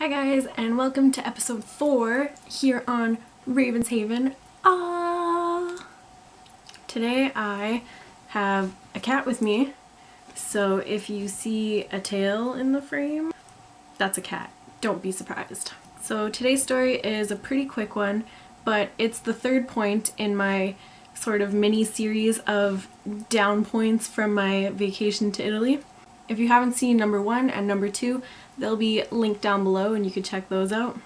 Hi guys, and welcome to episode 4 here on Ravenshaven. Today I have a cat with me, so if you see a tail in the frame, that's a cat. Don't be surprised. So today's story is a pretty quick one, but it's the third point in my sort of mini series of down points from my vacation to Italy. If you haven't seen number 1 and number 2, they'll be linked down below and you can check those out.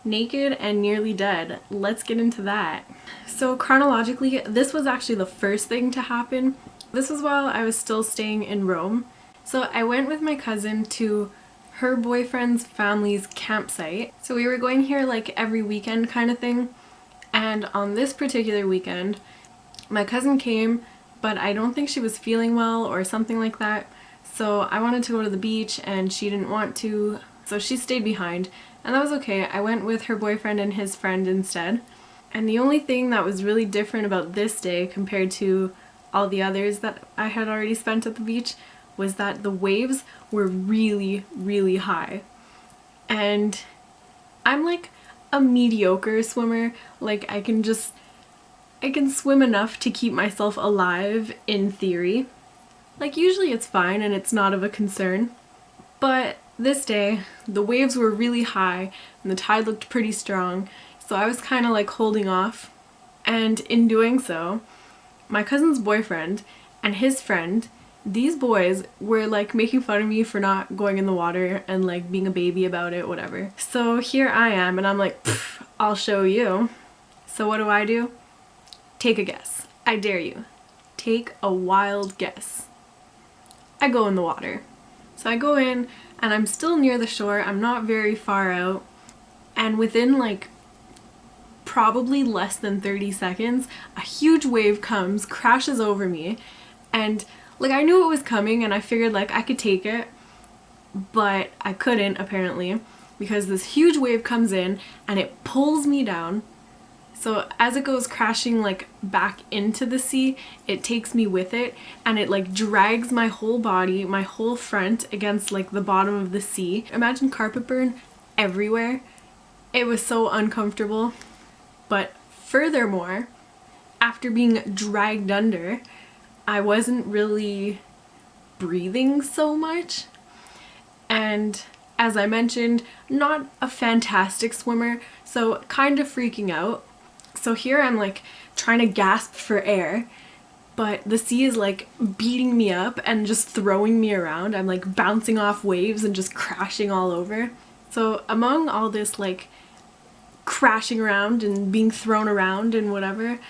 Naked and nearly dead. Let's get into that. So chronologically, this was actually the first thing to happen. This was while I was still staying in Rome. So I went with my cousin to her boyfriend's family's campsite. So we were going here like every weekend kind of thing. And on this particular weekend, my cousin came, but I don't think she was feeling well or something like that. So I wanted to go to the beach and she didn't want to, so she stayed behind, and that was okay. I went with her boyfriend and his friend instead. And the only thing that was really different about this day compared to all the others that I had already spent at the beach was that the waves were really, really high. And I'm like a mediocre swimmer. Like I can swim enough to keep myself alive in theory. Like usually it's fine and it's not of a concern, but this day the waves were really high and the tide looked pretty strong, so I was kind of like holding off. And in doing so, my cousin's boyfriend and his friend, these boys were like making fun of me for not going in the water and like being a baby about it, whatever. So here I am and I'm like, I'll show you. So what do? Take a guess. I dare you. Take a wild guess. I go in the water. So I go in and I'm still near the shore. I'm not very far out. And within like probably less than 30 seconds, a huge wave comes, crashes over me. And like I knew it was coming and I figured like I could take it, but I couldn't apparently, because this huge wave comes in and it pulls me down. So as it goes crashing like back into the sea, it takes me with it and it like drags my whole body, my whole front against like the bottom of the sea. Imagine carpet burn everywhere. It was so uncomfortable. But furthermore, after being dragged under, I wasn't really breathing so much. And as I mentioned, not a fantastic swimmer, so kind of freaking out. So here I'm like trying to gasp for air, but the sea is like beating me up and just throwing me around. I'm like bouncing off waves and just crashing all over. So among all this like crashing around and being thrown around and whatever,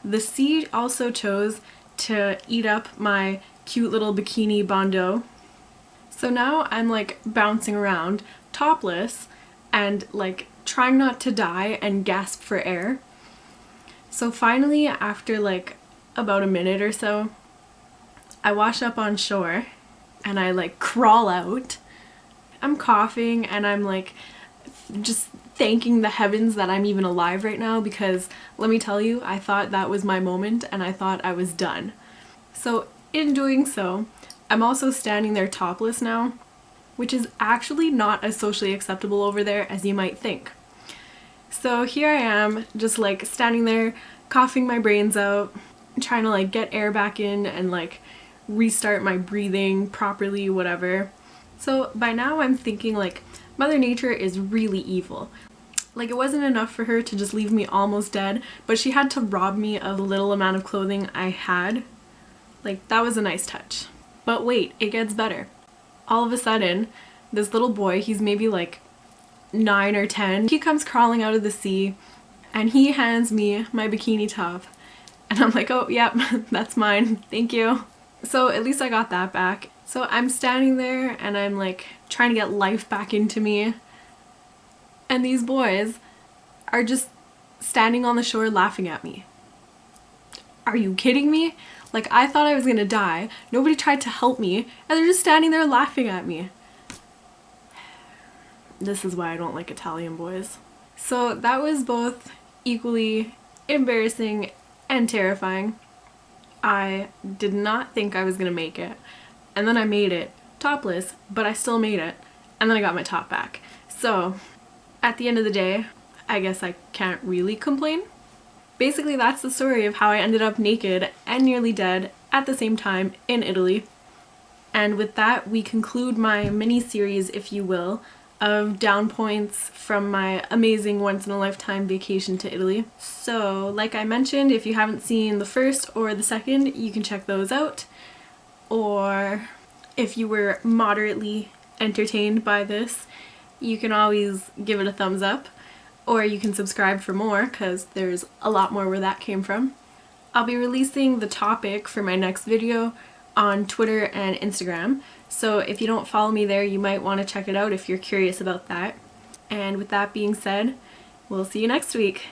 the sea also chose to eat up my cute little bikini bandeau. So now I'm like bouncing around topless and like trying not to die and gasp for air. So finally, after like about a minute or so, I wash up on shore and I like crawl out. I'm coughing and I'm like just thanking the heavens that I'm even alive right now, because let me tell you, I thought that was my moment and I thought I was done. So in doing so, I'm also standing there topless now, which is actually not as socially acceptable over there as you might think. So here I am, just like standing there, coughing my brains out, trying to like get air back in and like restart my breathing properly, whatever. So by now I'm thinking like Mother Nature is really evil. Like it wasn't enough for her to just leave me almost dead, but she had to rob me of the little amount of clothing I had. Like that was a nice touch. But wait, it gets better. All of a sudden, this little boy, he's maybe like 9 or 10, he comes crawling out of the sea and he hands me my bikini top and I'm like, oh yep, that's mine, thank you. So at least I got that back. So I'm standing there and I'm like trying to get life back into me, and these boys are just standing on the shore laughing at me. Are you kidding me? Like I thought I was gonna die, nobody tried to help me, and they're just standing there laughing at me. This is why I don't like Italian boys. So that was both equally embarrassing and terrifying. I did not think I was gonna make it, and then I made it topless, but I still made it, and then I got my top back. So at the end of the day, I guess I can't really complain. Basically, that's the story of how I ended up naked and nearly dead at the same time in Italy. And with that, we conclude my mini-series, if you will, of down points from my amazing once-in-a-lifetime vacation to Italy. So, like I mentioned, if you haven't seen the first or the second, you can check those out. Or if you were moderately entertained by this, you can always give it a thumbs up. Or you can subscribe for more, because there's a lot more where that came from. I'll be releasing the topic for my next video on Twitter and Instagram, so if you don't follow me there, you might want to check it out if you're curious about that. And with that being said, we'll see you next week.